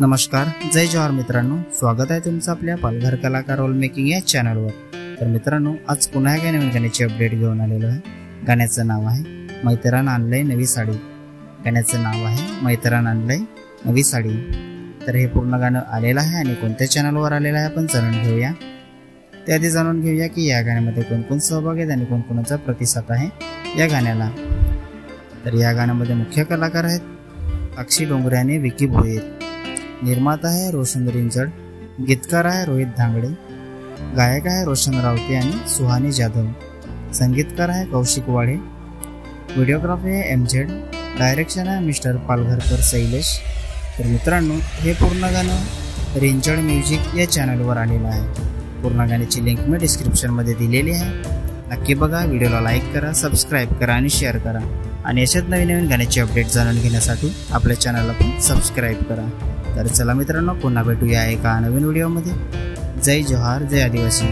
नमस्कार, जय जोहार मित्रांनो, स्वागत आहे तुमचं आपल्या पालघर कलाकार रोल मेकिंग या चॅनलवर। तर मित्रांनो, आज पुन्हा एका नवीन गाण्याची अपडेट घेऊन आलेलो आहे। गाण्याचं नाव आहे मैत्रीण आणलंय नवी साडी। गाण्याचं नाव आहे मैत्रीण आणलंय नवी साडी। तर हे पूर्ण गाणं आलेलं आहे आणि कोणत्या चॅनलवर आलेलं आहे आपण जाणून घेऊया। त्याआधी जाणून घेऊया की या गाण्यामध्ये कोण कोण सहभागी आहेत आणि कोणकोणाचा प्रतिसाद आहे या गाण्याला। तर या गाण्यामध्ये मुख्य कलाकार आहेत साक्षी डोंगरे आणि विकी भोईर, निर्माता है रोशन रिंजड, गीतकार है रोहित धांगड़े, गायक है रोशन रावते आणि सुहानी जाधव, संगीतकार है कौशिक वाड़े, वीडियोग्राफी है एमजेड, डायरेक्शन है मिस्टर पालघरकर शैलेश। तर मित्रांनो, हे पूर्ण गाणं रिंजड म्युझिक या चॅनलवर आलेलं आहे। पूर्ण गाण्याची लिंक मी डिस्क्रिप्शनमध्ये दिलेली आहे, नक्की बघा। व्हिडिओला लाईक करा, सबस्क्राईब करा आणि शेअर करा आणि अशाच नवीन नवीन गाण्याची अपडेट जाणून घेण्यासाठी आपल्या चॅनलला पण सबस्क्राईब करा। तर चला मित्रांनो, पुन्हा भेटूया एका नवीन व्हिडिओमध्ये। जय जोहार, जय आदिवासी।